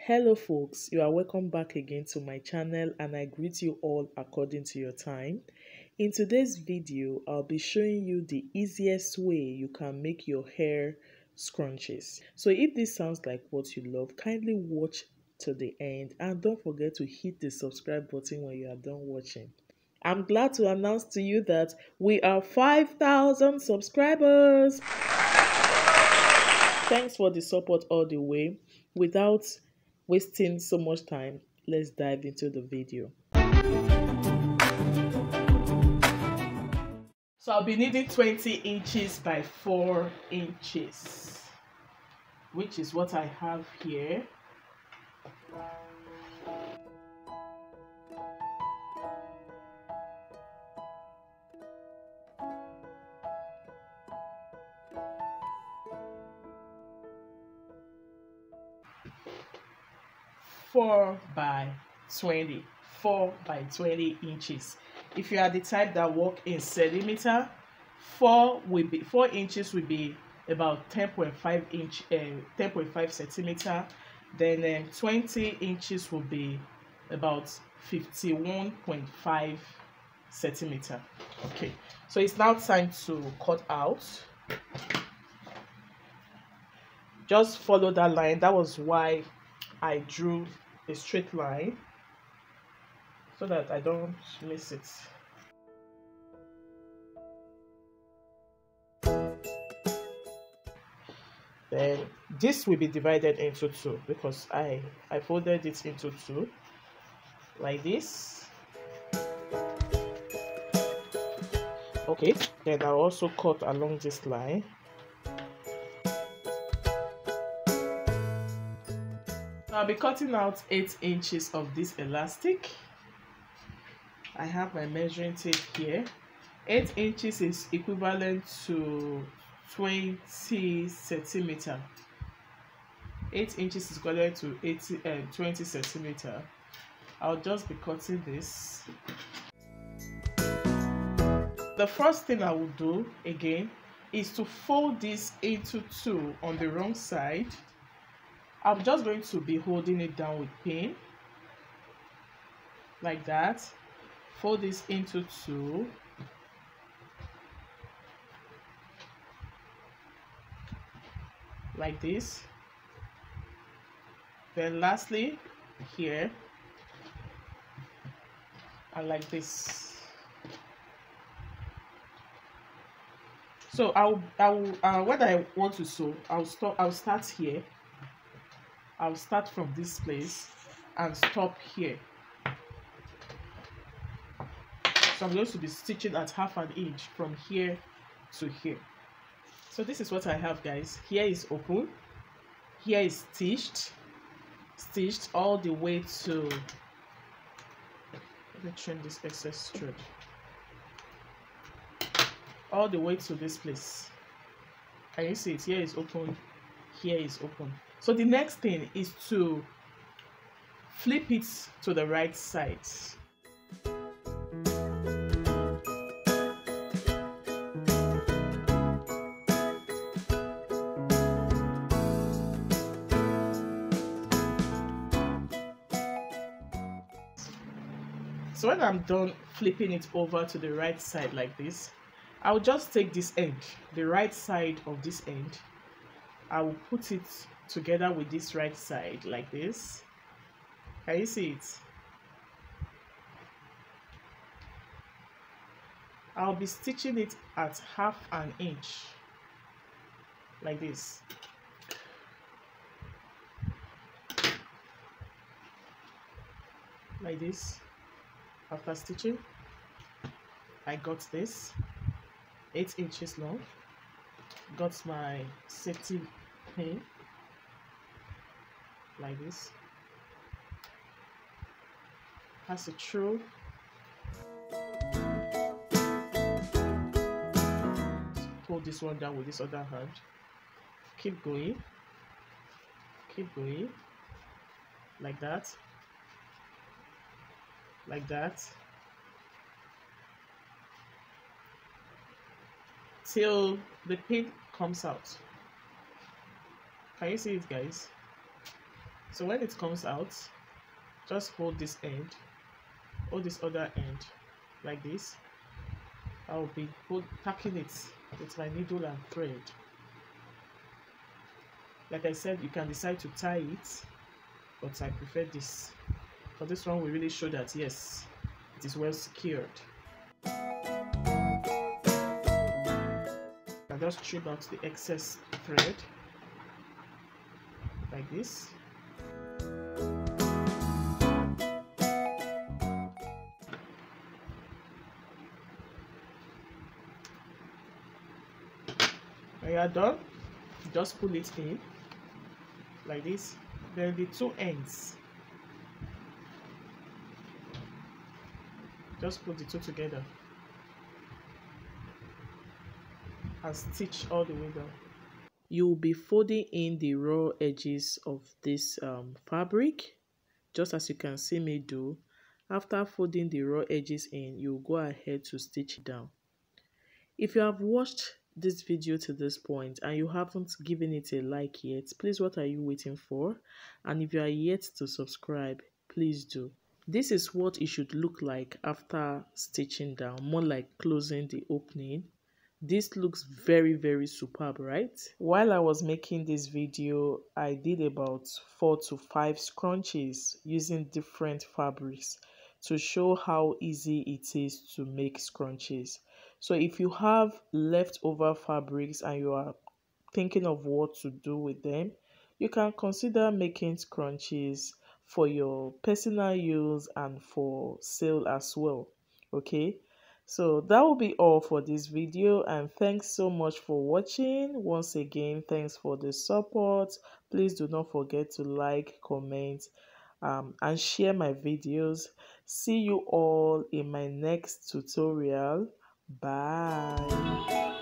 Hello folks, you are welcome back again to my channel and I greet you all according to your time. In today's video, I'll be showing you the easiest way you can make your hair scrunchies. So if this sounds like what you love, kindly watch to the end and don't forget to hit the subscribe button when you are done watching. I'm glad to announce to you that we are 5,000 subscribers. Thanks for the support all the way. Without wasting so much time, let's dive into the video. So I'll be needing 20 inches by 4 inches, which is what I have here. Four by 20 4 by 20 inches. If you are the type that work in centimeter, 4 inches will be about 10.5 centimeter. Then 20 inches will be about 51.5 centimeter. Okay, so it's now time to cut out. Just follow that line. That was why I drew a straight line so that I don't miss it. Then this will be divided into two because I folded it into two like this. Okay, then I'll also cut along this line. I'll be cutting out 8 inches of this elastic. I have my measuring tape here. 8 inches is equivalent to 20 centimeter. 8 inches is equivalent to 20 centimeter. I'll just be cutting this. The first thing I will do again is to fold this into two on the wrong side. I'm just going to be holding it down with pin like that. Fold this into two. Like this. Then lastly here and like this. So when I want to sew, I'll start here. I'll start from this place and stop here. So I'm going to be stitching at ½ an inch from here to here. So this is what I have, guys. Here is open. Here is stitched all the way to, let me trim this excess thread. All the way to this place. Can you see it? Here is open. Here is open. So the next thing is to flip it to the right side. So when I'm done flipping it over to the right side like this, I'll just take this end, the right side of this end. I will put it together with this right side like this. Can you see it? I'll be stitching it at ½ an inch like this. Like this. After stitching, I got this 8 inches long. Got my safety pin like this. Pass it through. Hold this one down with this other hand. Keep going. Keep going. Like that. Like that. Till the pin comes out. Can you see it, guys? So when it comes out, just hold this end, hold this other end like this. I'll be packing it with my needle and thread. Like I said, you can decide to tie it, but I prefer this. For this one, we really show that yes, it is well secured. I just trim out the excess thread like this. When you are done, just pull it in like this. Then the two ends, just put the two together and stitch all the way down. You'll be folding in the raw edges of this fabric, just as you can see me do. After folding the raw edges in, you'll go ahead to stitch it down. If you have watched this video to this point and you haven't given it a like yet, please, what are you waiting for? And if you are yet to subscribe, please do. This is what it should look like after stitching down, more like closing the opening. This looks very, very superb, right? While I was making this video, I did about 4 to 5 scrunchies using different fabrics to show how easy it is to make scrunchies. So if you have leftover fabrics and you are thinking of what to do with them, you can consider making scrunchies for your personal use and for sale as well. Okay, so that will be all for this video, and thanks so much for watching. Once again, thanks for the support. Please do not forget to like, comment, and share my videos. See you all in my next tutorial. Bye.